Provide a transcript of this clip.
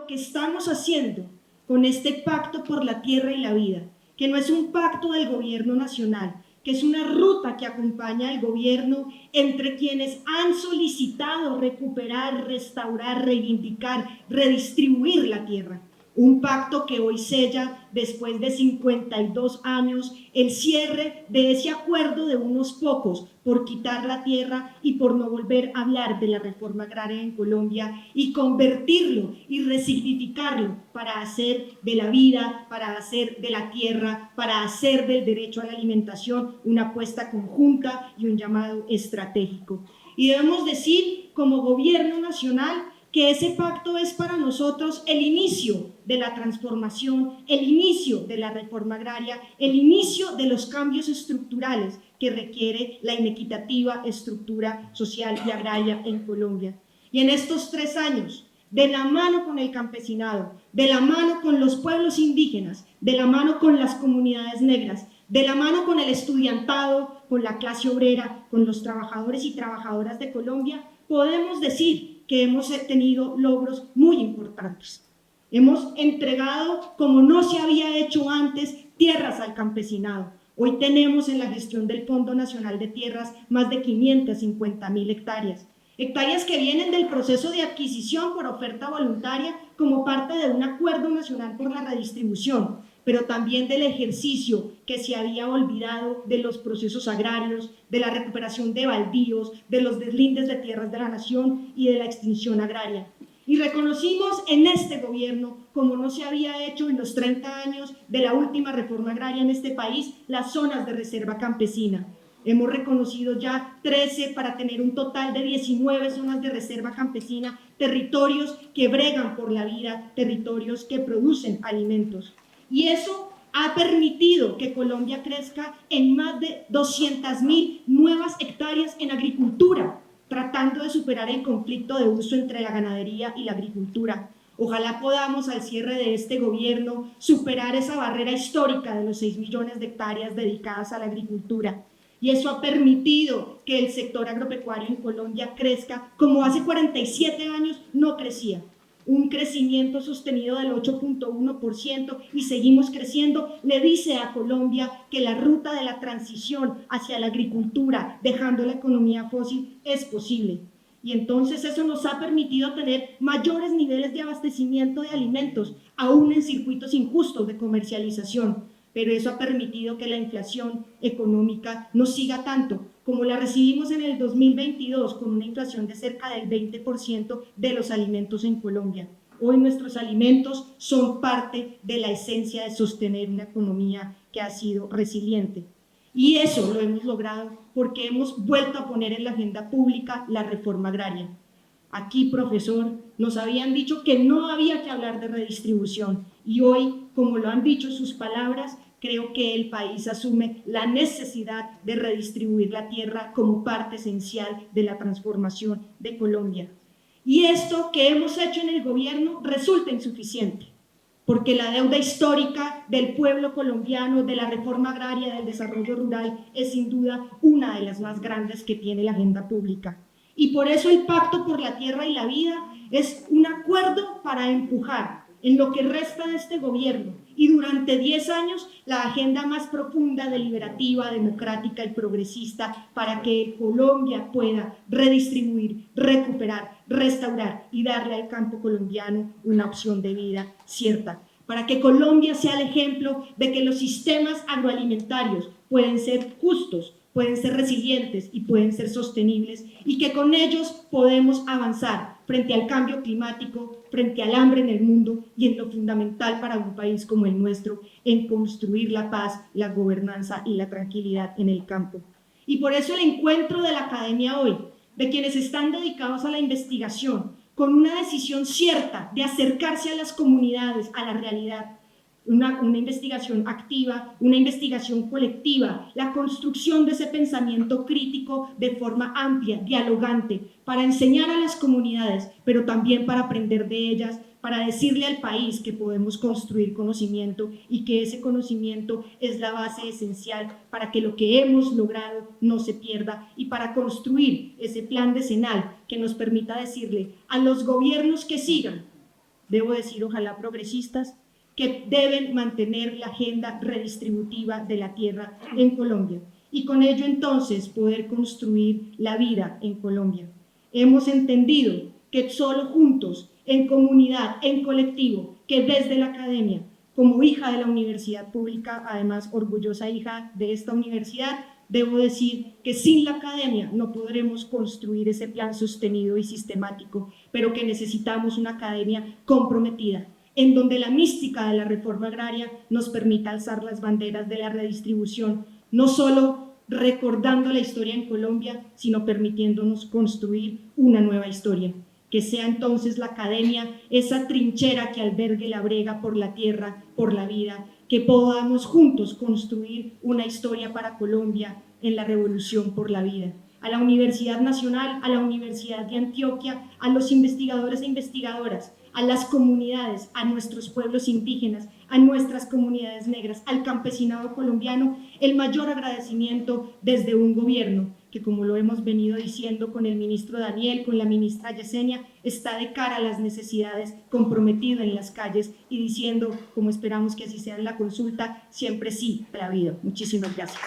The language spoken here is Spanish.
lo que estamos haciendo con este pacto por la tierra y la vida, que no es un pacto del gobierno nacional, que es una ruta que acompaña al gobierno entre quienes han solicitado recuperar, restaurar, reivindicar, redistribuir la tierra. Un pacto que hoy sella, después de 52 años, el cierre de ese acuerdo de unos pocos por quitar la tierra y por no volver a hablar de la reforma agraria en Colombia y convertirlo y resignificarlo para hacer de la vida, para hacer de la tierra, para hacer del derecho a la alimentación una apuesta conjunta y un llamado estratégico. Y debemos decir, como gobierno nacional, que ese pacto es para nosotros el inicio de la transformación, el inicio de la reforma agraria, el inicio de los cambios estructurales que requiere la inequitativa estructura social y agraria en Colombia. Y en estos 3 años, de la mano con el campesinado, de la mano con los pueblos indígenas, de la mano con las comunidades negras, de la mano con el estudiantado, con la clase obrera, con los trabajadores y trabajadoras de Colombia, podemos decir que hemos tenido logros muy importantes. Hemos entregado, como no se había hecho antes, tierras al campesinado. Hoy tenemos en la gestión del Fondo Nacional de Tierras más de 550.000 hectáreas. Hectáreas que vienen del proceso de adquisición por oferta voluntaria como parte de un acuerdo nacional por la redistribución, pero también del ejercicio que se había olvidado de los procesos agrarios, de la recuperación de baldíos, de los deslindes de tierras de la nación y de la extinción agraria. Y reconocimos en este gobierno, como no se había hecho en los 30 años de la última reforma agraria en este país, las zonas de reserva campesina. Hemos reconocido ya 13 para tener un total de 19 zonas de reserva campesina, territorios que bregan por la vida, territorios que producen alimentos. Y eso ha permitido que Colombia crezca en más de 200.000 nuevas hectáreas en agricultura, tratando de superar el conflicto de uso entre la ganadería y la agricultura. Ojalá podamos, al cierre de este gobierno, superar esa barrera histórica de los 6 millones de hectáreas dedicadas a la agricultura. Y eso ha permitido que el sector agropecuario en Colombia crezca como hace 47 años no crecía. Un crecimiento sostenido del 8.1% y seguimos creciendo, le dice a Colombia que la ruta de la transición hacia la agricultura, dejando la economía fósil, es posible. Y entonces eso nos ha permitido tener mayores niveles de abastecimiento de alimentos, aún en circuitos injustos de comercialización. Pero eso ha permitido que la inflación económica no siga tanto, como la recibimos en el 2022, con una inflación de cerca del 20% de los alimentos en Colombia. Hoy nuestros alimentos son parte de la esencia de sostener una economía que ha sido resiliente. Y eso lo hemos logrado porque hemos vuelto a poner en la agenda pública la reforma agraria. Aquí, profesor, nos habían dicho que no había que hablar de redistribución y hoy, como lo han dicho sus palabras, creo que el país asume la necesidad de redistribuir la tierra como parte esencial de la transformación de Colombia. Y esto que hemos hecho en el gobierno resulta insuficiente, porque la deuda histórica del pueblo colombiano, de la reforma agraria, del desarrollo rural, es sin duda una de las más grandes que tiene la agenda pública. Y por eso el Pacto por la Tierra y la Vida es un acuerdo para empujar en lo que resta de este gobierno y durante 10 años la agenda más profunda, deliberativa, democrática y progresista para que Colombia pueda redistribuir, recuperar, restaurar y darle al campo colombiano una opción de vida cierta. Para que Colombia sea el ejemplo de que los sistemas agroalimentarios pueden ser justos, pueden ser resilientes y pueden ser sostenibles y que con ellos podemos avanzar frente al cambio climático, frente al hambre en el mundo y en lo fundamental para un país como el nuestro, en construir la paz, la gobernanza y la tranquilidad en el campo. Y por eso el encuentro de la academia hoy, de quienes están dedicados a la investigación, con una decisión cierta de acercarse a las comunidades, a la realidad, una investigación activa, una investigación colectiva, la construcción de ese pensamiento crítico de forma amplia, dialogante, para enseñar a las comunidades, pero también para aprender de ellas, para decirle al país que podemos construir conocimiento y que ese conocimiento es la base esencial para que lo que hemos logrado no se pierda y para construir ese plan decenal que nos permita decirle a los gobiernos que sigan debo decir ojalá progresistas, que deben mantener la agenda redistributiva de la tierra en Colombia y con ello entonces poder construir la vida en Colombia. Hemos entendido que solo juntos, en comunidad, en colectivo, que desde la academia, como hija de la universidad pública, además orgullosa hija de esta universidad, debo decir que sin la academia no podremos construir ese plan sostenido y sistemático, pero que necesitamos una academia comprometida, en donde la mística de la reforma agraria nos permita alzar las banderas de la redistribución, no solo recordando la historia en Colombia, sino permitiéndonos construir una nueva historia. Que sea entonces la academia esa trinchera que albergue la brega por la tierra, por la vida, que podamos juntos construir una historia para Colombia en la revolución por la vida. A la Universidad Nacional, a la Universidad de Antioquia, a los investigadores e investigadoras, a las comunidades, a nuestros pueblos indígenas, a nuestras comunidades negras, al campesinado colombiano, el mayor agradecimiento desde un gobierno que, como lo hemos venido diciendo con el ministro Daniel, con la ministra Yesenia, está de cara a las necesidades, comprometido en las calles y diciendo, como esperamos que así sea en la consulta, siempre sí a la vida. Muchísimas gracias.